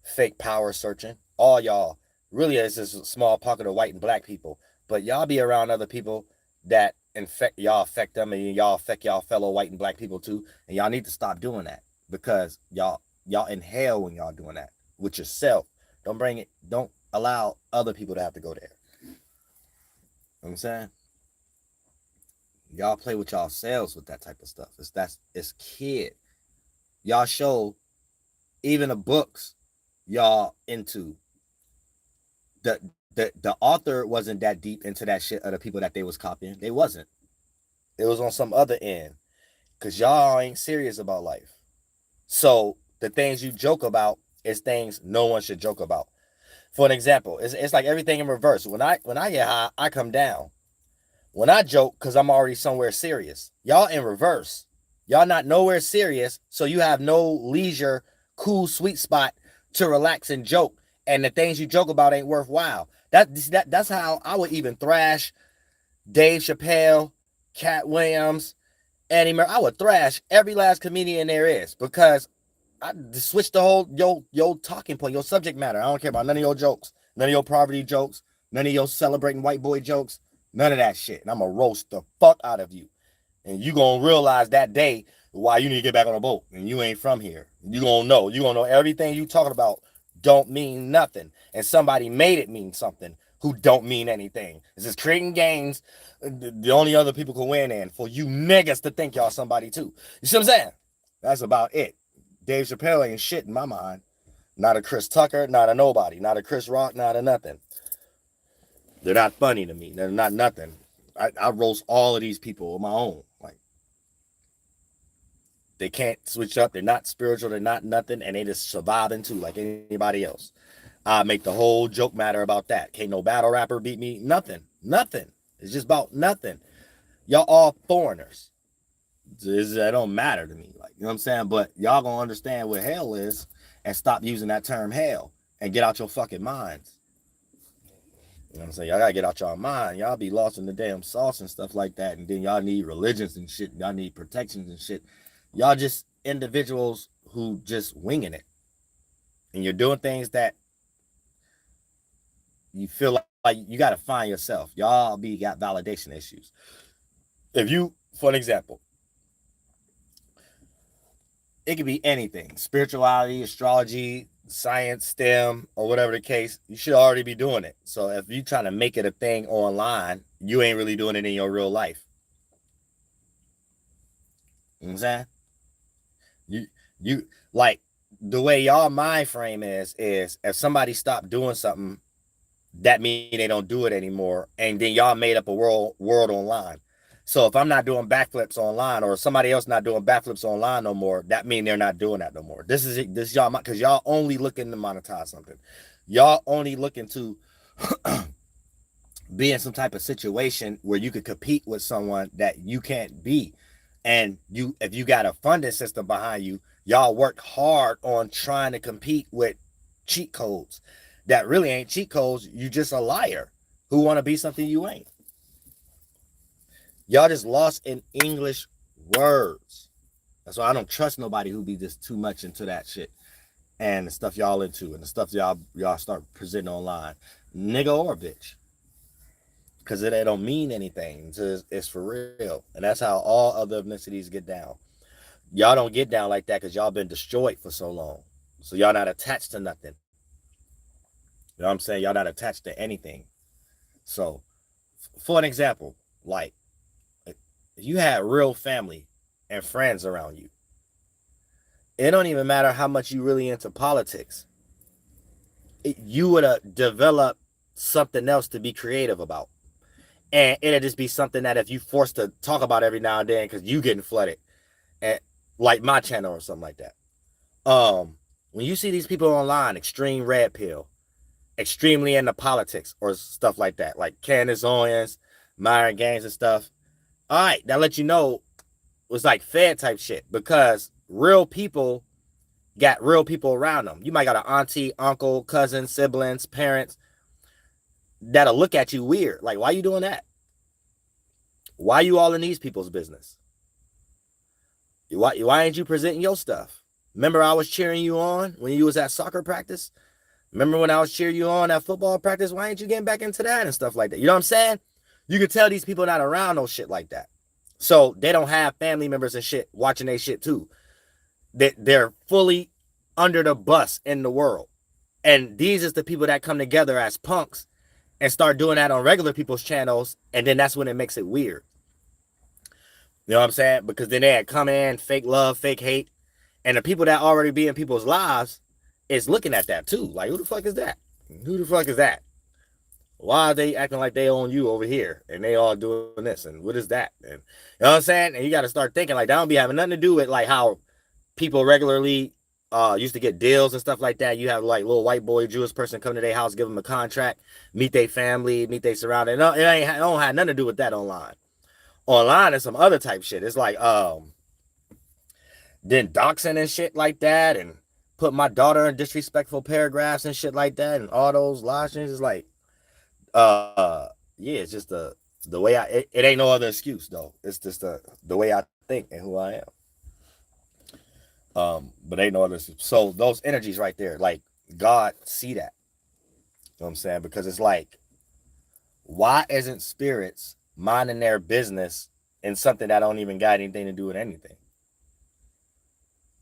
Fake power searching. All y'all. Really, it's just a small pocket of white and black people. But y'all be around other people that y'all affect them, and y'all affect y'all fellow white and black people too. And y'all need to stop doing that because y'all inhale when y'all doing that with yourself. Don't allow other people to have to go there. You know what I'm saying? Y'all play with yourselves with that type of stuff. It's kid. Y'all show even the books y'all into. The author wasn't that deep into that shit of the people that they was copying. They wasn't. It was on some other end. Because y'all ain't serious about life. So the things you joke about is things no one should joke about. For an example, it's like everything in reverse. When I get high, I come down. When I joke, because I'm already somewhere serious. Y'all in reverse. Y'all not nowhere serious, so you have no leisure, cool, sweet spot to relax and joke. and the things you joke about ain't worthwhile. That's how I would even thrash Dave Chappelle, Cat Williams, Eddie Murphy. I would thrash every last comedian there is, because I just switched the whole your talking point, your subject matter. I don't care about none of your jokes, none of your poverty jokes, none of your celebrating white boy jokes, none of that shit. And I'm gonna roast the fuck out of you. And you gonna realize that day why you need to get back on a boat, and you ain't from here. You gonna know everything you talking about don't mean nothing, and somebody made it mean something who don't mean anything. It's just creating games the only other people can win in, for you niggas to think y'all somebody too. You see what I'm saying? That's about it. Dave Chappelle ain't shit in my mind. Not a Chris Tucker, not a nobody, not a Chris Rock, not a nothing. They're not funny to me. They're not nothing. I roast all of these people on my own. Like, they can't switch up. They're not spiritual. They're not nothing. And they just surviving too, like anybody else. I make the whole joke matter about that. Can't no battle rapper beat me. Nothing. Nothing. It's just about nothing. Y'all all foreigners. That don't matter to me. Like, you know what I'm saying? But y'all gonna understand what hell is and stop using that term hell and get out your fucking minds. You know what I'm saying? Y'all gotta get out y'all mind. Y'all be lost in the damn sauce and stuff like that. And then y'all need religions and shit. Y'all need protections and shit. Y'all just individuals who just winging it. And you're doing things that you feel like you gotta find yourself. Y'all got validation issues. If you, for an example, it could be anything. Spirituality, astrology, science, STEM, or whatever the case, you should already be doing it. So if you're trying to make it a thing online, you ain't really doing it in your real life. You know what I'm saying? You like, the way y'all mind frame is if somebody stopped doing something, that means they don't do it anymore. And then y'all made up a world online. So if I'm not doing backflips online, or somebody else not doing backflips online no more, that means they're not doing that no more. This is y'all, because y'all only looking to monetize something. Y'all only looking to be in some type of situation where you could compete with someone that you can't be. And if you got a funding system behind you, y'all work hard on trying to compete with cheat codes that really ain't cheat codes. You just a liar who want to be something you ain't. Y'all just lost in English words. That's why I don't trust nobody who be just too much into that shit and the stuff y'all into and the stuff y'all start presenting online, nigga or bitch, because it don't mean anything. It's for real, and that's how all other ethnicities get down. Y'all don't get down like that because y'all been destroyed for so long, so y'all not attached to nothing. You know what I'm saying? Y'all not attached to anything. So, for an example, like, you had real family and friends around you, it don't even matter how much you really into politics. You would have developed something else to be creative about. And it'll just be something that if you forced to talk about every now and then because you getting flooded, and like my channel or something like that. When you see these people online, extreme red pill, extremely into politics or stuff like that, like Candace Owens, Myron Gaines and stuff, all right, that let you know it's like Fed type shit, because real people got real people around them. You might got an auntie, uncle, cousin, siblings, parents that'll look at you weird. Like, why you doing that? Why you all in these people's business? Why ain't you presenting your stuff? Remember I was cheering you on when you was at soccer practice? Remember when I was cheering you on at football practice? Why ain't you getting back into that and stuff like that? You know what I'm saying? You can tell these people not around no shit like that. So they don't have family members and shit watching their shit too. They're fully under the bus in the world. And these is the people that come together as punks and start doing that on regular people's channels. And then that's when it makes it weird. You know what I'm saying? Because then they come in, fake love, fake hate. And the people that already be in people's lives is looking at that too. Like, who the fuck is that? Who the fuck is that? Why are they acting like they own you over here and they all doing this? And what is that? And you know what I'm saying? And you got to start thinking like that don't be having nothing to do with like how people regularly used to get deals and stuff like that. You have like little white boy Jewish person come to their house, give them a contract, meet their family, meet their surroundings. No, it don't have nothing to do with that online. Online is some other type shit. It's like then doxing and shit like that, and put my daughter in disrespectful paragraphs and shit like that, and all those lashings. It's like, yeah, it's just the way it ain't no other excuse though. It's just the way I think and who I am. But ain't no other. So those energies right there, like God see that. You know what I'm saying? Because it's like, why isn't spirits minding their business in something that don't even got anything to do with anything?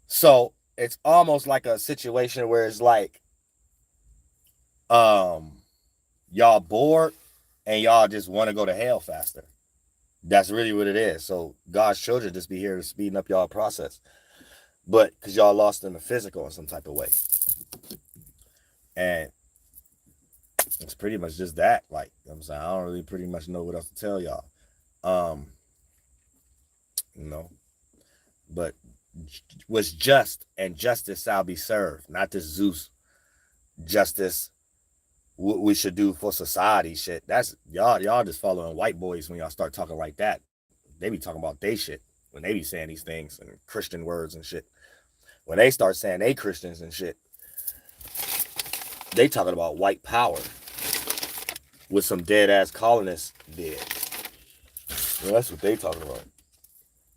So it's almost like a situation where it's like, y'all bored and y'all just want to go to hell faster. That's really what it is. So God's children just be here to speeding up y'all process. But because y'all lost in the physical in some type of way. And it's pretty much just that. Like, you know what I'm saying, I don't really pretty much know what else to tell y'all. But was just, and justice shall be served. Not this Zeus justice, what we should do for society shit. That's y'all just following white boys when y'all start talking like that. They be talking about they shit when they be saying these things and Christian words and shit. When they start saying they Christians and shit, they talking about white power with some dead ass colonists dead. Well, that's what they talking about.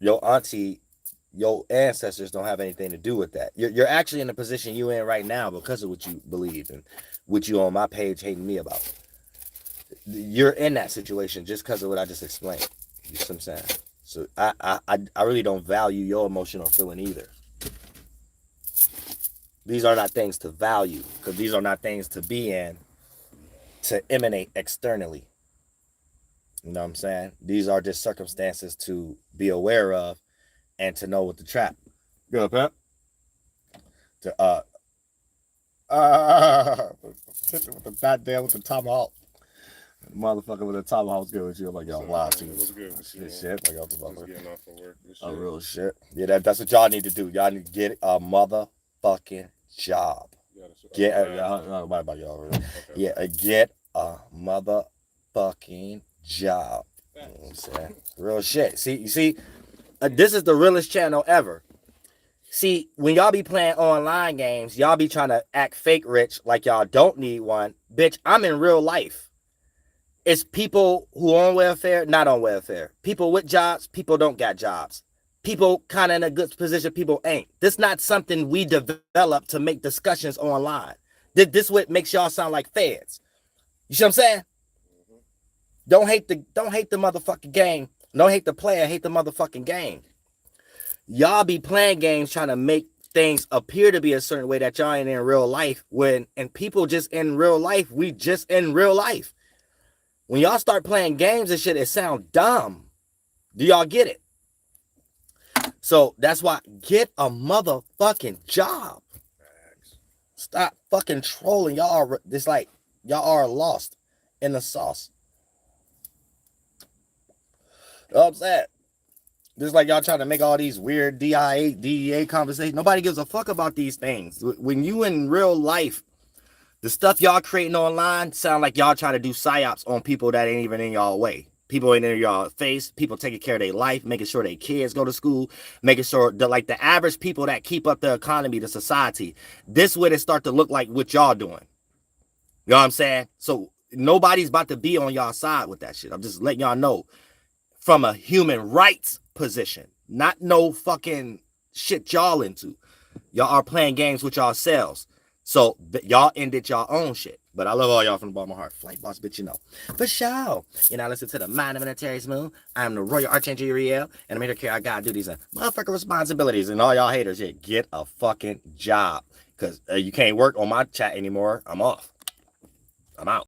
Your auntie, your ancestors don't have anything to do with that. You're actually in the position you in right now because of what you believe and what you on my page hating me about. You're in that situation just because of what I just explained. You see what I'm saying? So I really don't value your emotional feeling either. These are not things to value, because these are not things to be in, to emanate externally. You know what I'm saying? These are just circumstances to be aware of and to know what to trap. Good, pimp. To with the goddamn with the tomahawk. Motherfucker with the tomahawk was good with you. I'm like, y'all live to you. What's good with you? Shit, like, Just getting off of work. real shit. Yeah, that's what y'all need to do. Y'all need to get a motherfucking job. Get about y'all. Really. Okay. Yeah, get a motherfucking job. You know what I'm saying? Real shit. See, you see, this is the realest channel ever. See, when y'all be playing online games, y'all be trying to act fake rich like y'all don't need one. Bitch, I'm in real life. It's people who on welfare, not on welfare. People with jobs, people don't got jobs. People kind of in a good position, people ain't. This not something we develop to make discussions online. This what makes y'all sound like feds. You see what I'm saying? Mm-hmm. Don't hate the motherfucking game. Don't hate the player, hate the motherfucking game. Y'all be playing games trying to make things appear to be a certain way that y'all ain't in real life, and people just in real life, we just in real life. When y'all start playing games and shit, it sound dumb. Do y'all get it? So that's why, get a motherfucking job. Stop fucking trolling. Y'all are lost in the sauce. You know what I'm saying? Just like y'all trying to make all these weird DEA conversations. Nobody gives a fuck about these things. When you in real life, the stuff y'all creating online sound like y'all trying to do psyops on people that ain't even in y'all way. People ain't in y'all face. People taking care of their life, making sure their kids go to school, making sure that, like, the average people that keep up the economy, the society, this way it start to look like what y'all doing. You know what I'm saying? So nobody's about to be on y'all side with that shit. I'm just letting y'all know from a human rights position, not no fucking shit y'all into. Y'all are playing games with yourselves. So y'all ended y'all own shit. But I love all y'all from the bottom of my heart. Flight boss, bitch, you know. For sure. You know, listen to the Mind of Military's Moon. I'm the Royal Archangel Uriel. And I'm here to care I gotta do these motherfucking responsibilities. And all y'all haters, yeah, get a fucking job. Because you can't work on my chat anymore. I'm off. I'm out.